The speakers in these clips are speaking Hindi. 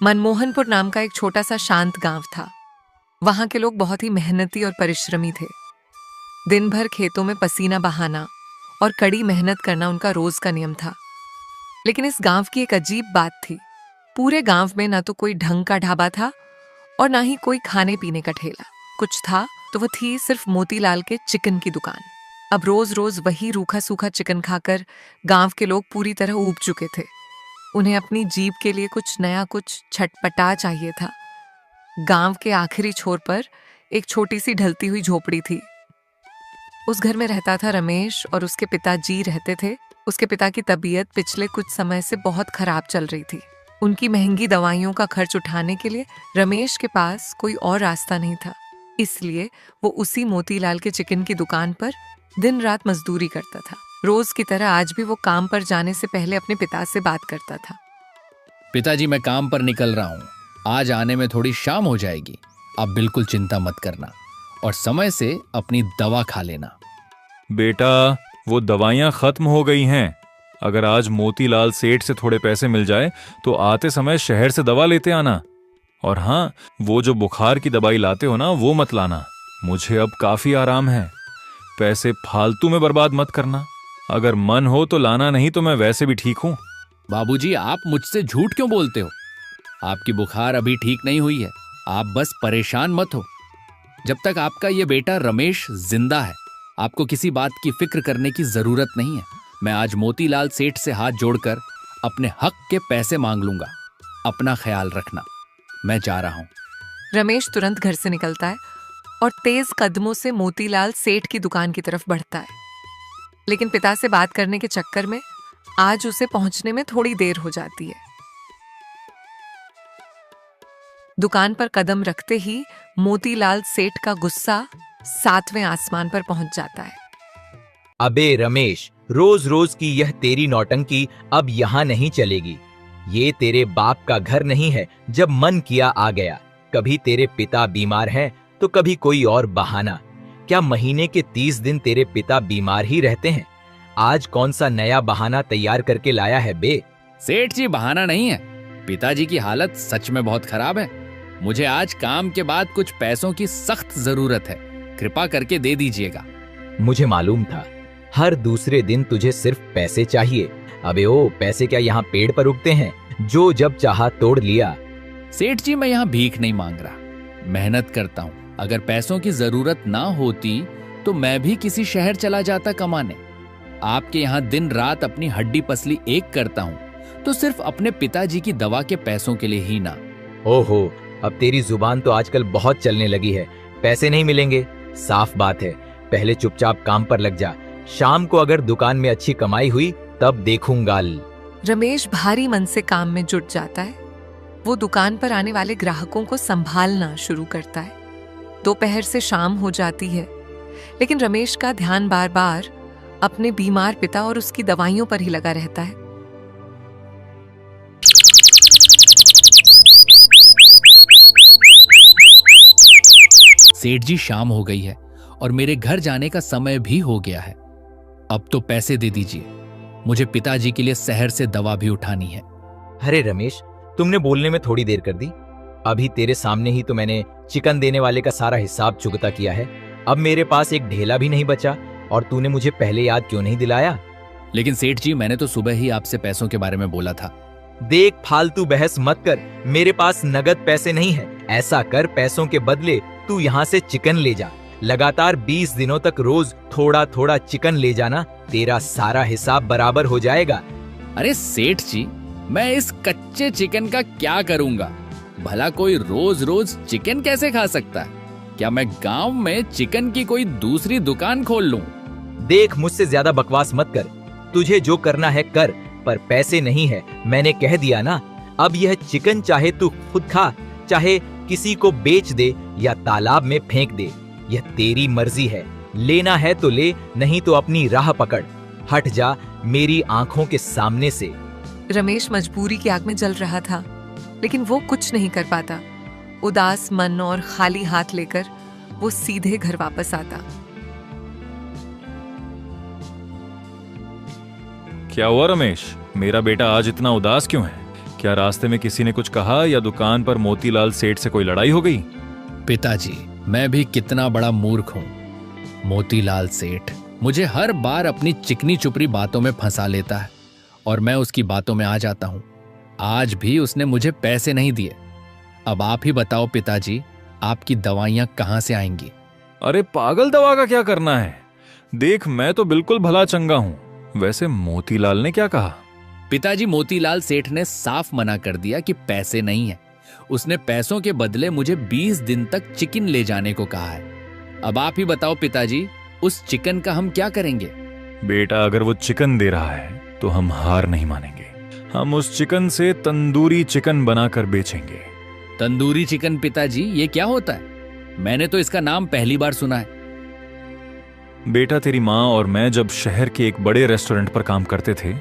मनमोहनपुर नाम का एक छोटा सा शांत गांव था। वहां के लोग बहुत ही मेहनती और परिश्रमी थे। दिन भर खेतों में पसीना बहाना और कड़ी मेहनत करना उनका रोज का नियम था। लेकिन इस गांव की एक अजीब बात थी। पूरे गांव में ना तो कोई ढंग का ढाबा था और ना ही कोई खाने पीने का ठेला। कुछ था तो वो थी सिर्फ मोतीलाल के चिकन की दुकान। अब रोज रोज वही रूखा सूखा चिकन खाकर गांव के लोग पूरी तरह ऊब चुके थे। उन्हें अपनी जीभ के लिए कुछ नया, कुछ छटपटा चाहिए था। गांव के आखिरी छोर पर एक छोटी सी ढलती हुई झोपड़ी थी। उस घर में रहता था रमेश और उसके पिताजी रहते थे। उसके पिता की तबीयत पिछले कुछ समय से बहुत खराब चल रही थी। उनकी महंगी दवाइयों का खर्च उठाने के लिए रमेश के पास कोई और रास्ता नहीं था। इसलिए वो उसी मोतीलाल के चिकन की दुकान पर दिन रात मजदूरी करता था। रोज की तरह आज भी वो काम पर जाने से पहले अपने पिता से बात करता था। पिताजी, मैं काम पर निकल रहा हूँ। आज आने में थोड़ी शाम हो जाएगी। आप बिल्कुल चिंता मत करना और समय से अपनी दवा खा लेना। बेटा, वो दवाइयाँ खत्म हो गई हैं। अगर आज मोतीलाल सेठ से थोड़े पैसे मिल जाए तो आते समय शहर से दवा लेते आना। और हाँ, वो जो बुखार की दवाई लाते हो ना, वो मत लाना। मुझे अब काफी आराम है। पैसे फालतू में बर्बाद मत करना। अगर मन हो तो लाना, नहीं तो मैं वैसे भी ठीक हूँ। बाबूजी, आप मुझसे झूठ क्यों बोलते हो? आपकी बुखार अभी ठीक नहीं हुई है। आप बस परेशान मत हो। जब तक आपका ये बेटा रमेश जिंदा है, आपको किसी बात की फिक्र करने की जरूरत नहीं है। मैं आज मोतीलाल सेठ से हाथ जोड़कर अपने हक के पैसे मांग लूंगा। अपना ख्याल रखना। मैं जा रहा हूं। रमेश तुरंत घर से निकलता है और तेज कदमों से मोतीलाल सेठ की दुकान की तरफ बढ़ता है। लेकिन पिता से बात करने के चक्कर में आज उसे पहुंचने में थोड़ी देर हो जाती है। दुकान पर कदम रखते ही मोतीलाल सेठ का गुस्सा 7वें आसमान पर पहुंच जाता है। अबे रमेश, रोज रोज की यह तेरी नौटंकी अब यहाँ नहीं चलेगी। ये तेरे बाप का घर नहीं है। जब मन किया आ गया। कभी तेरे पिता बीमार हैं तो कभी कोई और बहाना। क्या महीने के 30 दिन तेरे पिता बीमार ही रहते हैं? आज कौन सा नया बहाना तैयार करके लाया है बे? सेठ जी, बहाना नहीं है। पिताजी की हालत सच में बहुत खराब है। मुझे आज काम के बाद कुछ पैसों की सख्त जरूरत है। कृपा करके दे दीजिएगा। मुझे मालूम था। हर दूसरे दिन तुझे सिर्फ पैसे चाहिए। अबे ओ, पैसे क्या यहाँ पेड़ पर उगते हैं? जो जब चाहा तोड़ लिया। सेठ जी, मैं यहाँ भीख नहीं मांग रहा। मेहनत करता हूँ। अगर पैसों की जरूरत ना होती तो मैं भी किसी शहर चला जाता कमाने। आपके यहाँ दिन रात अपनी हड्डी पसली एक करता हूँ तो सिर्फ अपने पिताजी की दवा के पैसों के लिए ही ना। ओहो, अब तेरी जुबान तो आजकल बहुत चलने लगी है। पैसे नहीं मिलेंगे? साफ बात है। पहले चुपचाप काम पर लग जा। शाम को अगर दुकान में अच्छी कमाई हुई तब देखूंगा। रमेश भारी मन से काम में जुट जाता है। वो दुकान पर आने वाले ग्राहकों को संभालना शुरू करता है। दोपहर से शाम हो जाती है, लेकिन रमेश का ध्यान बार बार अपने बीमार पिता और उसकी दवाइयों पर ही लगा रहता है। सेठ जी, शाम हो गई है और मेरे घर जाने का समय भी हो गया है। अब तो पैसे दे दीजिए। मुझे पिताजी के लिए शहर से दवा भी उठानी है। अरे रमेश, तुमने बोलने में थोड़ी देर कर दी। अभी तेरे सामने ही तो मैंने चिकन देने वाले का सारा हिसाब चुकता किया है। अब मेरे पास एक ढेला भी नहीं बचा और तूने मुझे पहले याद क्यों नहीं दिलाया? लेकिन सेठ जी, मैंने तो सुबह ही आपसे पैसों के बारे में बोला था। देख, फालतू बहस मत कर। मेरे पास नगद पैसे नहीं है। ऐसा कर, पैसों के बदले तू यहाँ से चिकन ले जा। लगातार 20 दिनों तक रोज थोड़ा थोड़ा चिकन ले जाना। तेरा सारा हिसाब बराबर हो जाएगा। अरे सेठ जी, मैं इस कच्चे चिकन का क्या करूंगा? भला कोई रोज रोज चिकन कैसे खा सकता है? क्या मैं गांव में चिकन की कोई दूसरी दुकान खोल लूं? देख, मुझसे ज्यादा बकवास मत कर। तुझे जो करना है कर, पर पैसे नहीं है। मैंने कह दिया ना। अब यह चिकन चाहे तू खुद खा, चाहे किसी को बेच दे या तालाब में फेंक दे। यह तेरी मर्जी है। लेना है तो ले, नहीं तो अपनी राह पकड़। हट जा मेरी आंखों के सामने से। रमेश मजबूरी की आग में जल रहा था, लेकिन वो कुछ नहीं कर पाता। उदास मन और खाली हाथ लेकर वो सीधे घर वापस आता। क्या हुआ रमेश? मेरा बेटा आज इतना उदास क्यों है? क्या रास्ते में किसी ने कुछ कहा या दुकान पर मोतीलाल सेठ से कोई लड़ाई हो गई? पिताजी, मैं भी कितना बड़ा मूर्ख हूं। मोतीलाल सेठ मुझे हर बार अपनी चिकनी चुपड़ी बातों में फंसा लेता है और मैं उसकी बातों में आ जाता हूं। आज भी उसने मुझे पैसे नहीं दिए। अब आप ही बताओ पिताजी, आपकी दवाइयां कहां से आएंगी? अरे पागल, दवा का क्या करना है? देख, मैं तो बिल्कुल भला चंगा हूं। वैसे मोतीलाल ने क्या कहा? पिताजी, मोतीलाल सेठ ने साफ मना कर दिया कि पैसे नहीं है। उसने पैसों के बदले मुझे 20 दिन तक चिकन ले जाने को कहा है। अब आप ही बताओ पिताजी, उस चिकन का हम क्या करेंगे? बेटा, अगर वो चिकन दे रहा है तो हम हार नहीं मानेंगे। हम उस चिकन से तंदूरी चिकन बनाकर बेचेंगे। तंदूरी चिकन? पिताजी, ये क्या होता है? मैंने तो इसका नाम पहली बार सुना है। बेटा, तेरी माँ और मैं जब शहर के एक बड़े रेस्टोरेंट पर काम करते थे,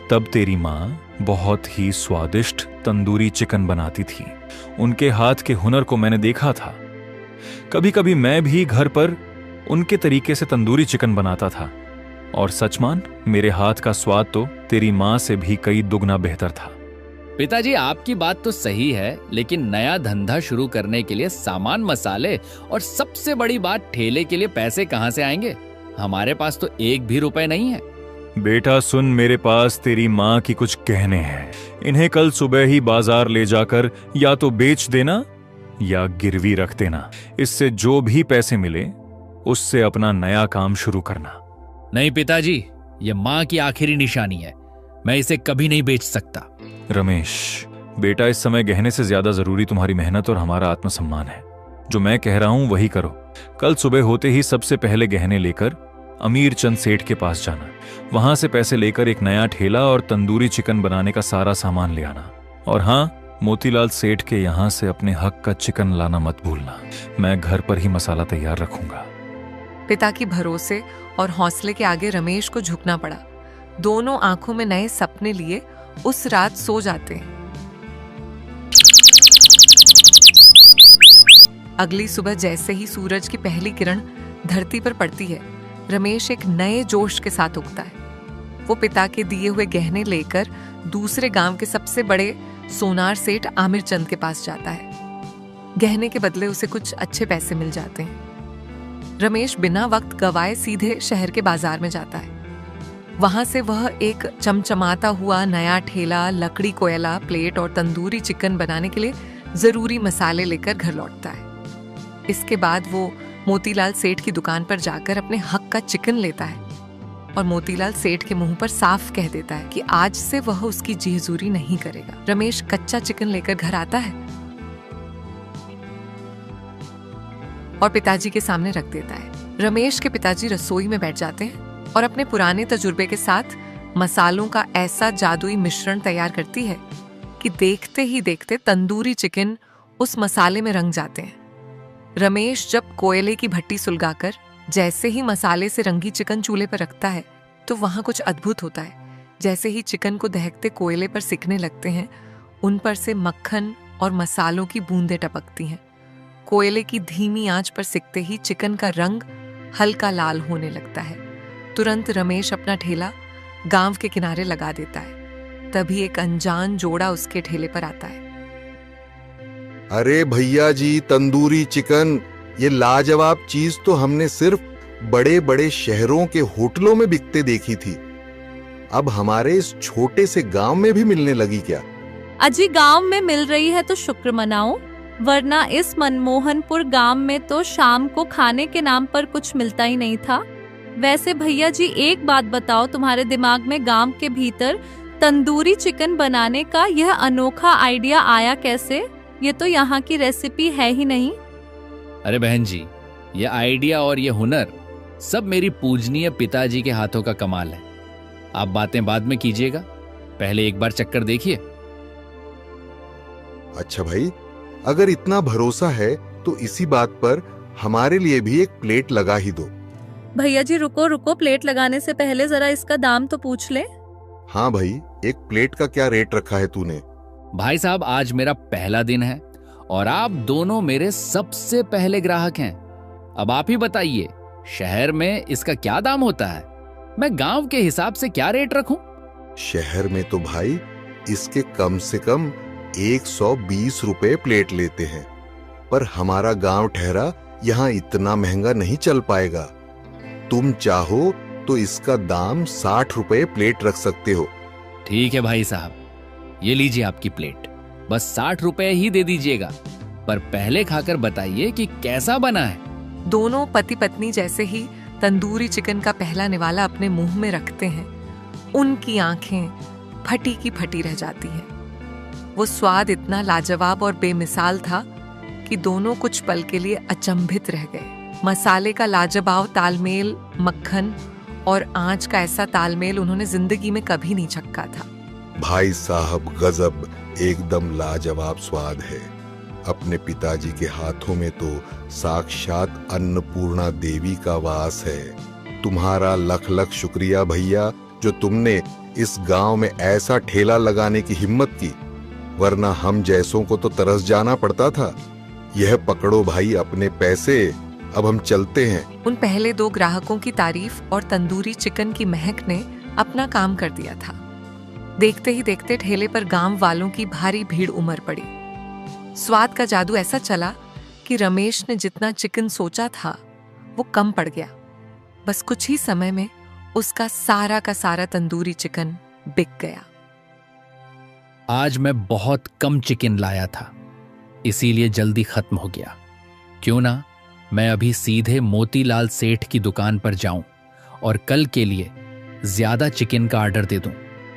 तब तेरी माँ बहुत ही स्वादिष्ट तंदूरी चिकन बनाती थी। उनके हाथ के हुनर को मैंने देखा था। कभी कभी मैं भी घर पर उनके तरीके से तंदूरी चिकन बनाता था, और सच मान, मेरे हाथ का स्वाद तो तेरी माँ से भी कई दुगना बेहतर था। पिताजी, आपकी बात तो सही है, लेकिन नया धंधा शुरू करने के लिए सामान, मसाले और सबसे बड़ी बात, ठेले के लिए पैसे कहां से आएंगे? हमारे पास तो एक भी रुपए नहीं है। बेटा सुन, मेरे पास तेरी माँ की कुछ गहने हैं। इन्हें कल सुबह ही बाजार ले जाकर या तो बेच देना या गिरवी रख देना। इससे जो भी पैसे मिले उससे अपना नया काम शुरू करना। नहीं पिताजी, ये माँ की आखिरी निशानी है। मैं इसे कभी नहीं बेच सकता। रमेश बेटा, इस समय गहने से ज्यादा जरूरी तुम्हारी मेहनत और हमारा आत्मसम्मान है। जो मैं कह रहा हूं वही करो। कल सुबह होते ही सबसे पहले गहने लेकर अमीर चंद सेठ के पास जाना। वहां से पैसे लेकर एक नया ठेला और तंदूरी चिकन बनाने का सारा सामान ले आना। और हाँ, मोतीलाल सेठ के यहां से अपने हक का चिकन लाना मत भूलना। मैं घर पर ही मसाला तैयार रखूंगा। पिता की भरोसे और हौसले के आगे रमेश को झुकना पड़ा। दोनों आंखों में नए सपने लिए उस रात सो जाते हैं। अगली सुबह जैसे ही सूरज की पहली किरण धरती पर पड़ती है, रमेश एक नए जोश के साथ उगता है। वो पिता के दिए हुए गहने लेकर दूसरे गांव के सबसे बड़े सोनार सेठ आमिर चंद के पास जाता है। गहने के बदले उसे कुछ अच्छे पैसे मिल जाते हैं। रमेश बिना वक्त गवाए सीधे शहर के बाजार में जाता है। वहां से वह एक चमचमाता हुआ नया ठेला, लकड़ी, कोयला, प्लेट और तंदूरी चिकन बनाने के लिए जरूरी मसाले लेकर घर लौटता है। इसके बाद वो मोतीलाल सेठ की दुकान पर जाकर अपने हक का चिकन लेता है और मोतीलाल सेठ के मुंह पर साफ कह देता है कि आज से वह उसकी जी हजूरी नहीं करेगा। रमेश कच्चा चिकन लेकर घर आता है और पिताजी के सामने रख देता है। रमेश के पिताजी रसोई में बैठ जाते हैं और अपने पुराने तजुर्बे के साथ मसालों का ऐसा जादुई मिश्रण तैयार करती है कि देखते ही देखते तंदूरी चिकन उस मसाले में रंग जाते हैं। रमेश जब कोयले की भट्टी सुलगाकर जैसे ही मसाले से रंगी चिकन चूल्हे पर रखता है तो वहां कुछ अद्भुत होता है। जैसे ही चिकन को दहकते कोयले पर सिकने लगते हैं, उन पर से मक्खन और मसालों की बूंदें टपकती हैं। कोयले की धीमी आंच पर सिकते ही चिकन का रंग हल्का लाल होने लगता है। तुरंत रमेश अपना ठेला गांव के किनारे लगा देता है। तभी एक अनजान जोड़ा उसके ठेले पर आता है। अरे भैया जी, तंदूरी चिकन, ये लाजवाब चीज तो हमने सिर्फ बड़े बड़े शहरों के होटलों में बिकते देखी थी। अब हमारे इस छोटे से गांव में भी मिलने लगी क्या? अजी, गांव में मिल रही है तो शुक्र मनाओ, वरना इस मनमोहनपुर गांव में तो शाम को खाने के नाम पर कुछ मिलता ही नहीं था। वैसे भैया जी, एक बात बताओ, तुम्हारे दिमाग में गांव के भीतर तंदूरी चिकन बनाने का यह अनोखा आइडिया आया कैसे? ये तो यहाँ की रेसिपी है ही नहीं। अरे बहन जी, ये आइडिया और ये हुनर सब मेरी पूजनीय पिताजी के हाथों का कमाल है। आप बातें बाद में कीजिएगा, पहले एक बार चक्कर देखिए। अच्छा भाई, अगर इतना भरोसा है तो इसी बात पर हमारे लिए भी एक प्लेट लगा ही दो। भैया जी रुको रुको, प्लेट लगाने से पहले जरा इसका दाम तो पूछ ले। हाँ भाई, एक प्लेट का क्या रेट रखा है तूने? भाई साहब, आज मेरा पहला दिन है और आप दोनों मेरे सबसे पहले ग्राहक हैं। अब आप ही बताइए, शहर में इसका क्या दाम होता है? मैं गांव के हिसाब से क्या रेट रखूं? शहर में तो भाई इसके कम से कम 120 रुपए प्लेट लेते हैं, पर हमारा गांव ठहरा यहाँ इतना महंगा नहीं चल पाएगा। तुम चाहो तो इसका दाम 60 रुपए प्लेट रख सकते हो। ठीक है भाई साहब, ये लीजिए आपकी प्लेट, बस 60 रुपए ही दे दीजिएगा, पर पहले खाकर बताइए कि कैसा बना है। दोनों पति पत्नी जैसे ही तंदूरी चिकन का पहला निवाला अपने मुंह में रखते हैं, उनकी आंखें फटी की फटी रह जाती हैं। वो स्वाद इतना लाजवाब और बेमिसाल था कि दोनों कुछ पल के लिए अचंभित रह गए। मसाले का लाजवाब तालमेल, मक्खन और आंच का ऐसा तालमेल उन्होंने जिंदगी में कभी नहीं चखा था। भाई साहब गजब, एकदम लाजवाब स्वाद है। अपने पिताजी के हाथों में तो साक्षात अन्नपूर्णा देवी का वास है। तुम्हारा लख लख शुक्रिया भैया, जो तुमने इस गांव में ऐसा ठेला लगाने की हिम्मत की, वरना हम जैसों को तो तरस जाना पड़ता था। यह पकड़ो भाई अपने पैसे, अब हम चलते हैं। उन पहले 2 ग्राहकों की तारीफ और तंदूरी चिकन की महक ने अपना काम कर दिया था। देखते ही देखते ठेले पर गांव वालों की भारी भीड़ उमड़ पड़ी। स्वाद का जादू ऐसा चला कि रमेश ने जितना चिकन सोचा था वो कम पड़ गया। बस कुछ ही समय में उसका सारा का सारा तंदूरी चिकन बिक गया। आज मैं बहुत कम चिकन लाया था, इसीलिए जल्दी खत्म हो गया। क्यों ना मैं अभी सीधे मोतीलाल सेठ की दुकान पर जाऊं और कल के लिए ज्यादा चिकन का ऑर्डर दे दूं।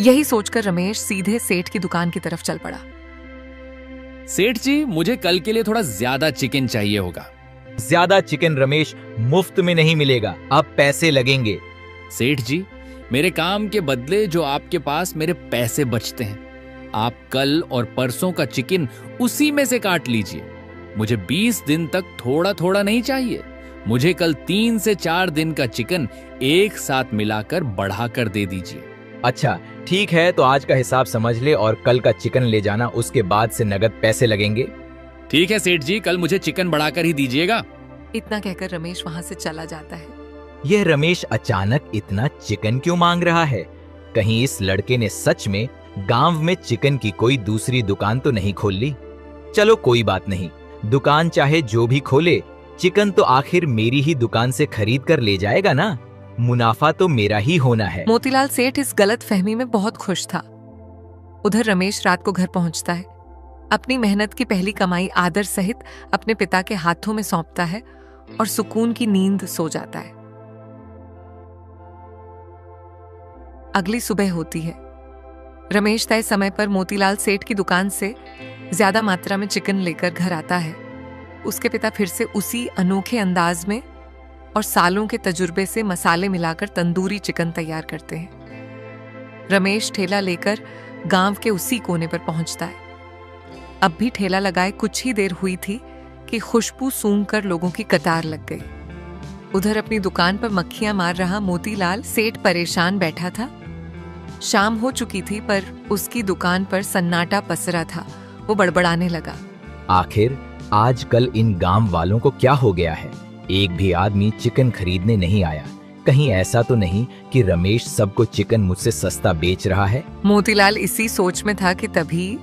यही सोचकर रमेश सीधे सेठ की दुकान की तरफ चल पड़ा। सेठ जी, मुझे कल के लिए थोड़ा ज्यादा चिकन चाहिए होगा। ज्यादा चिकन रमेश मुफ्त में नहीं मिलेगा, अब पैसे लगेंगे। सेठ जी, मेरे काम के बदले जो आपके पास मेरे पैसे बचते हैं, आप कल और परसों का चिकन उसी में से काट लीजिए। मुझे 20 दिन तक थोड़ा थोड़ा नहीं चाहिए। मुझे कल 3 से 4 दिन का चिकन एक साथ मिलाकर बढ़ाकर दे दीजिए। अच्छा ठीक है, तो आज का हिसाब समझ ले और कल का चिकन ले जाना, उसके बाद से नगद पैसे लगेंगे। ठीक है सेठ जी, कल मुझे चिकन बढ़ाकर ही दीजिएगा। इतना कहकर रमेश वहां से चला जाता है। यह रमेश अचानक इतना चिकन क्यों मांग रहा है? कहीं इस लड़के ने सच में गांव में चिकन की कोई दूसरी दुकान तो नहीं खोल ली? चलो कोई बात नहीं, दुकान चाहे जो भी खोले, चिकन तो आखिर मेरी ही दुकान से खरीद कर ले जाएगा ना, मुनाफा तो मेरा ही होना है। मोतीलाल सेठ इस गलत फहमी में बहुत खुश था। उधर रमेश रात को घर पहुंचता है, अपनी मेहनत की पहली कमाई आदर सहित अपने पिता के हाथों में सौंपता है और सुकून की नींद सो जाता है। अगली सुबह होती है। रमेश तय समय पर मोतीलाल सेठ की दुकान से ज्यादा मात्रा में चिकन लेकर घर आता है। उसके पिता फिर से उसी अनोखे अंदाज में और सालों के तजुर्बे से मसाले मिलाकर तंदूरी चिकन तैयार करते हैं। रमेश ठेला लेकर गांव के उसी कोने पर पहुंचता है। अब भी ठेला लगाए कुछ ही देर हुई थी कि खुशबू सूंघकर लोगों की कतार लग गई। उधर अपनी दुकान पर मक्खियां मार रहा मोतीलाल सेठ परेशान बैठा था। शाम हो चुकी थी पर उसकी दुकान पर सन्नाटा पसरा था। वो बड़बड़ाने लगा, आखिर आजकल इन गांव वालों को क्या हो गया है? एक भी आदमी चिकन खरीदने नहीं आया। कहीं ऐसा तो नहीं कि रमेश सबको चिकन मुझसे सस्ता बेच रहा है? मोतीलाल इसी सोच में था कि तभी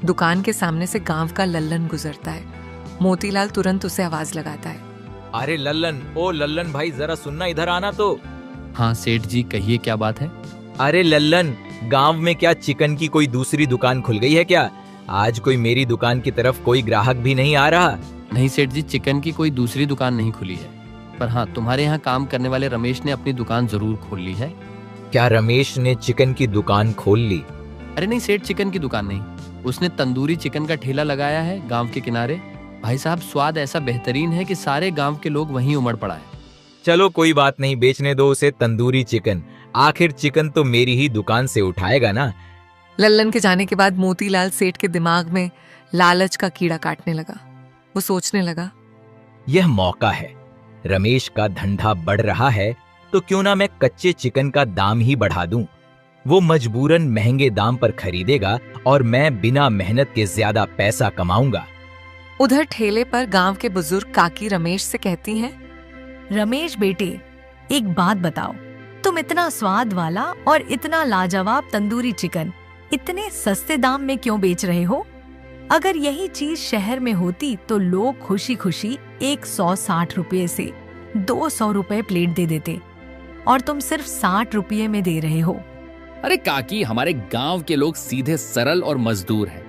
दुकान के सामने से गांव का लल्लन गुजरता है। मोतीलाल तुरंत उसे आवाज लगाता है, अरे लल्लन, ओ लल्लन भाई, जरा सुनना, इधर आना तो। हाँ सेठ जी, कहिए क्या बात है? अरे लल्लन, गांव में क्या चिकन की कोई दूसरी दुकान खुल गई है क्या? आज कोई मेरी दुकान की तरफ कोई ग्राहक भी नहीं आ रहा? नहीं सेठ जी, चिकन की कोई दूसरी दुकान नहीं खुली है, पर हाँ, तुम्हारे यहाँ काम करने वाले रमेश ने अपनी दुकान जरूर खोल ली है। क्या रमेश ने चिकन की दुकान खोल ली? अरे नहीं सेठ, चिकन की दुकान नहीं, उसने तंदूरी चिकन का ठेला लगाया है गांव के किनारे। भाई साहब, स्वाद ऐसा बेहतरीन है कि सारे गांव के लोग वहीं उमड़ पड़ा है। चलो कोई बात नहीं, बेचने दो उसे तंदूरी चिकन, आखिर चिकन तो मेरी ही दुकान से उठाएगा ना। लल्लन के जाने के बाद मोतीलाल सेठ के दिमाग में लालच का कीड़ा काटने लगा। वो सोचने लगा, यह मौका है, रमेश का धंधा बढ़ रहा है तो क्यों ना मैं कच्चे चिकन का दाम ही बढ़ा दूं। वो मजबूरन महंगे दाम पर खरीदेगा और मैं बिना मेहनत के ज्यादा पैसा कमाऊंगा। उधर ठेले पर गांव के बुजुर्ग काकी रमेश से कहती हैं, रमेश बेटे, एक बात बताओ, तुम इतना स्वाद वाला और इतना लाजवाब तंदूरी चिकन इतने सस्ते दाम में क्यों बेच रहे हो? अगर यही चीज शहर में होती तो लोग खुशी खुशी 160 रुपये से 200 रुपये प्लेट दे देते, और तुम सिर्फ 60 रुपये में दे रहे हो। अरे काकी, हमारे गांव के लोग सीधे सरल और मजदूर हैं।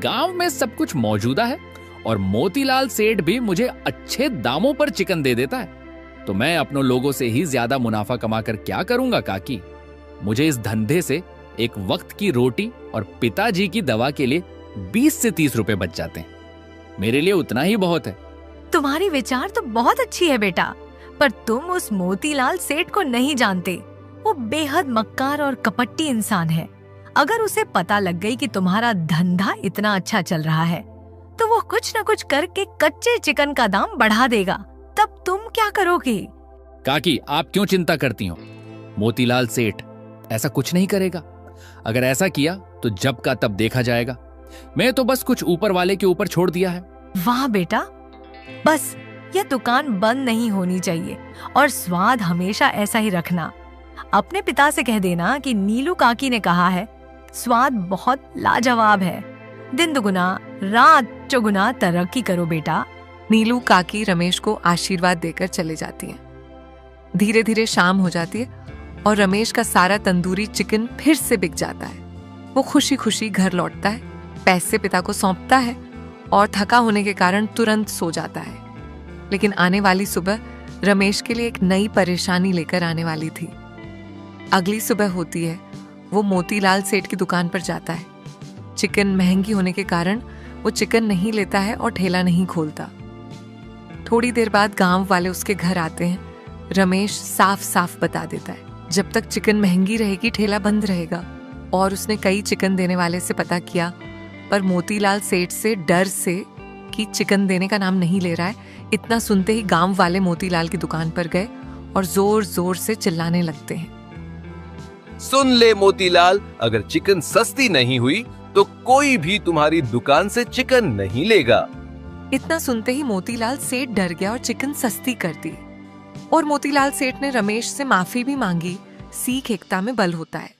गांव में सब कुछ मौजूदा है और मोतीलाल सेठ भी मुझे अच्छे दामों पर चिकन दे देता है, तो मैं अपनों लोगों से ही ज्यादा मुनाफा कमाकर क्या करूंगा काकी? मुझे इस धंधे से एक वक्त की रोटी और पिताजी की दवा के लिए 20 से 30 रुपए बच जाते हैं। मेरे लिए उतना ही बहुत है। तुम्हारी विचार तो बहुत अच्छी है बेटा, पर तुम उस मोतीलाल सेठ को नहीं जानते। वो बेहद मक्कार और कपटी इंसान है। अगर उसे पता लग गई कि तुम्हारा धंधा इतना अच्छा चल रहा है तो वो कुछ न कुछ करके कच्चे चिकन का दाम बढ़ा देगा। तब तुम क्या करोगे? काकी, आप क्यों चिंता करती हो? मोतीलाल सेठ ऐसा कुछ नहीं करेगा। अगर ऐसा किया तो जब का तब देखा जाएगा। मैं तो बस कुछ ऊपर वाले के ऊपर छोड़ दिया है। वाह बेटा, बस यह दुकान बंद नहीं होनी चाहिए और स्वाद हमेशा ऐसा ही रखना। अपने पिता से कह देना कि नीलू काकी ने कहा है, स्वाद बहुत लाजवाब है। दिन दुगुना रात चौगुना तरक्की करो बेटा। नीलू काकी रमेश को आशीर्वाद देकर चले जाती हैं। धीरे धीरे शाम हो जाती है और रमेश का सारा तंदूरी चिकन फिर से बिक जाता है। वो खुशी खुशी घर लौटता है, पैसे पिता को सौंपता है और थका होने के कारण तुरंत सो जाता है। लेकिन आने वाली सुबह रमेश के लिए एक नई परेशानी लेकर आने वाली थी। अगली सुबह होती है, वो मोतीलाल सेठ की दुकान पर जाता है। चिकन महंगी होने के कारण वो चिकन नहीं लेता है और ठेला नहीं खोलता। थोड़ी देर बाद गांव वाले उसके घर आते हैं। रमेश साफ साफ बता देता है, जब तक चिकन महंगी रहेगी ठेला बंद रहेगा। और उसने कई चिकन देने वाले से पता किया, पर मोतीलाल सेठ से डर से कि चिकन देने का नाम नहीं ले रहा है, इतना सुनते ही गांव वाले मोतीलाल की दुकान पर गए और जोर जोर से चिल्लाने लगते हैं। सुन ले मोतीलाल, अगर चिकन सस्ती नहीं हुई तो कोई भी तुम्हारी दुकान से चिकन नहीं लेगा। इतना सुनते ही मोतीलाल सेठ डर गया और चिकन सस्ती कर दी। और मोतीलाल सेठ ने रमेश से माफी भी मांगी। सीख एकता में बल होता है।